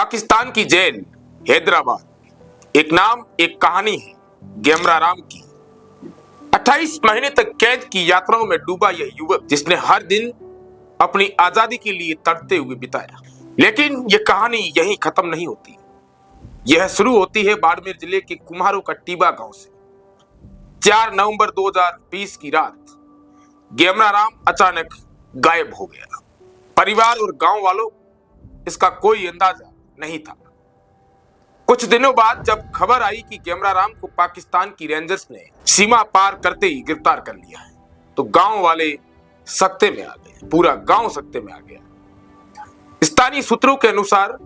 पाकिस्तान की जेल हैदराबाद, एक नाम एक कहानी है गेमरा राम की। 28 महीने तक कैद की यात्राओं में डूबा यह युवक, जिसने हर दिन अपनी आजादी के लिए तड़पते हुए बिताया। लेकिन यह कहानी यहीं खत्म नहीं होती। यह शुरू होती है बाड़मेर जिले के कुम्हारों का टीबा गांव से। 4 नवंबर 2020 की रात गेमरा राम अचानक गायब हो गया। परिवार और गांव वालों इसका कोई अंदाजा नहीं था। कुछ दिनों बाद जब खबर आई कि गेमरा राम को पाकिस्तान की रेंजर्स ने सीमा पार करते ही गिरफ्तार कर लिया है, तो गांव वाले सकते में आ गए। पूरा गांव सकते में आ गया। स्थानीय सूत्रों के अनुसार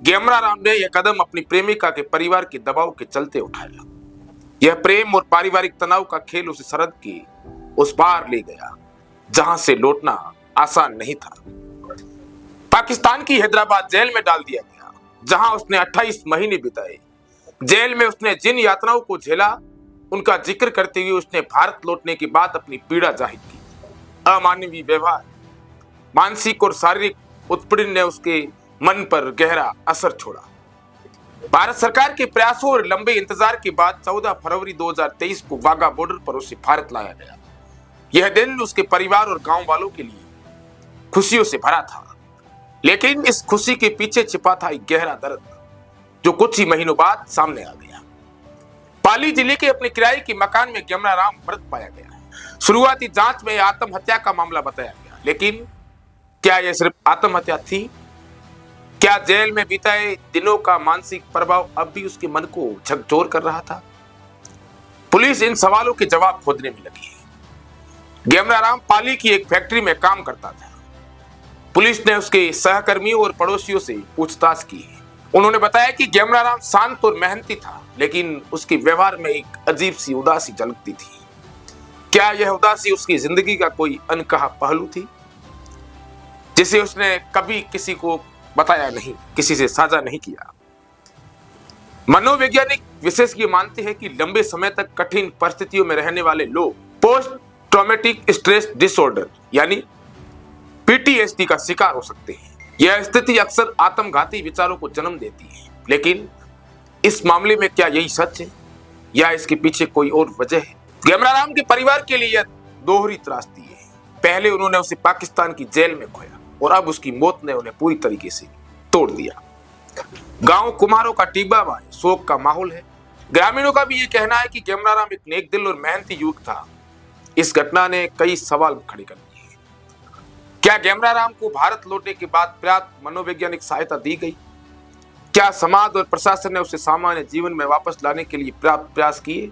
गेमरा राम ने यह कदम अपनी प्रेमिका के परिवार के दबाव के चलते उठाया। यह प्रेम और पारिवारिक तनाव का खेल उसे सरहद के उस पार ले गया, जहां से लौटना आसान नहीं था। पाकिस्तान की हैदराबाद जेल में डाल दिया गया, जहां उसने 28 महीने बिताए। जेल में उसने जिन यातनाओं को झेला, उनका जिक्र करते हुए उसने भारत लौटने के बाद अपनी पीड़ा जाहिर की। अमानवीय व्यवहार, मानसिक और शारीरिक उत्पीड़न ने उसके मन पर गहरा असर छोड़ा। भारत सरकार के प्रयासों और लंबे इंतजार के बाद 14 फरवरी 2023 को वाघा बॉर्डर पर उसे भारत लाया गया। यह दिन उसके परिवार और गांव वालों के लिए खुशियों से भरा था, लेकिन इस खुशी के पीछे छिपा था एक गहरा दर्द, जो कुछ ही महीनों बाद सामने आ गया। पाली जिले के अपने किराए के मकान में गेमरा राम मृत पाया गया। शुरुआती जांच में आत्महत्या का मामला बताया गया, लेकिन क्या यह सिर्फ आत्महत्या थी? क्या जेल में बिताए दिनों का मानसिक प्रभाव अब भी उसके मन को झकझोर कर रहा था? पुलिस इन सवालों के जवाब खोजने में लगी है। गेमरा राम पाली की एक फैक्ट्री में काम करता था। पुलिस ने उसके सहकर्मियों और पड़ोसियों से पूछताछ की। उन्होंने बताया कि गेमरा राम शांत और मेहनती था, लेकिन उसके व्यवहार में एक अजीब सी उदासी झलकती थी। क्या यह उदासी उसकी जिंदगी का कोई अनकहा पहलू थी, जिसे उसने कभी किसी को बताया नहीं, किसी से साझा नहीं किया? मनोवैज्ञानिक विशेषज्ञ मानते हैं कि लंबे समय तक कठिन परिस्थितियों में रहने वाले लोग पोस्ट ट्रॉमेटिक स्ट्रेस डिसऑर्डर यानी पीटीएसडी का शिकार हो सकते हैं। यह स्थिति अक्सर आत्मघाती विचारों को जन्म देती है। लेकिन इस मामले में क्या यही सच है, या इसके पीछे कोई और वजह है? गेमरा राम के परिवार के लिए यह दोहरी त्रासदी है। पहले उन्होंने उसे पाकिस्तान की जेल में खोया, और अब उसकी मौत ने उन्हें पूरी तरीके से तोड़ दिया। गांव कुम्हारों का टीबा में शोक का माहौल है। ग्रामीणों का भी यह कहना है कि गेमरा राम एक नेक दिल और मेहनती युवक था। इस घटना ने कई सवाल खड़े कर दिए। क्या गेमरा राम को भारत लौटने के बाद पर्याप्त मनोवैज्ञानिक सहायता दी गई? क्या समाज और प्रशासन ने उसे सामान्य जीवन में वापस लाने के लिए पर्याप्त प्रयास किए?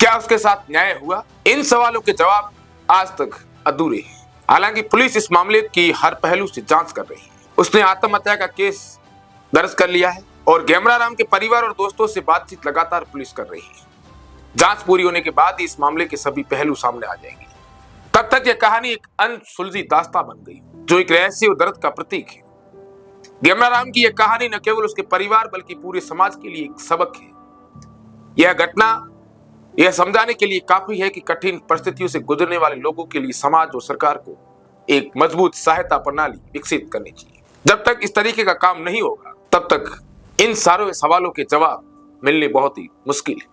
क्या उसके साथ न्याय हुआ? इन सवालों के जवाब आज तक अधूरे हैं। हालांकि पुलिस इस मामले की हर पहलू से जांच कर रही है। उसने आत्महत्या का केस दर्ज कर लिया है, और गेमरा राम के परिवार और दोस्तों से बातचीत लगातार पुलिस कर रही है। जांच पूरी होने के बाद ही इस मामले के सभी पहलू सामने आ जाएंगे। तब तक यह कहानी एक अनसुलझी दास्तां बन गई, जो एक रहस्य और दर्द का प्रतीक है। गेमरा राम की यह कहानी न केवल उसके परिवार बल्कि पूरे समाज के लिए एक सबक है। यह घटना यह समझाने के लिए काफी है कि कठिन परिस्थितियों से गुजरने वाले लोगों के लिए समाज और सरकार को एक मजबूत सहायता प्रणाली विकसित करनी चाहिए। जब तक इस तरीके का काम नहीं होगा, तब तक इन सारे सवालों के जवाब मिलने बहुत ही मुश्किल है।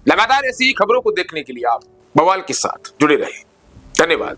लगातार ऐसी ही खबरों को देखने के लिए आप बवाल के साथ जुड़े रहें। धन्यवाद।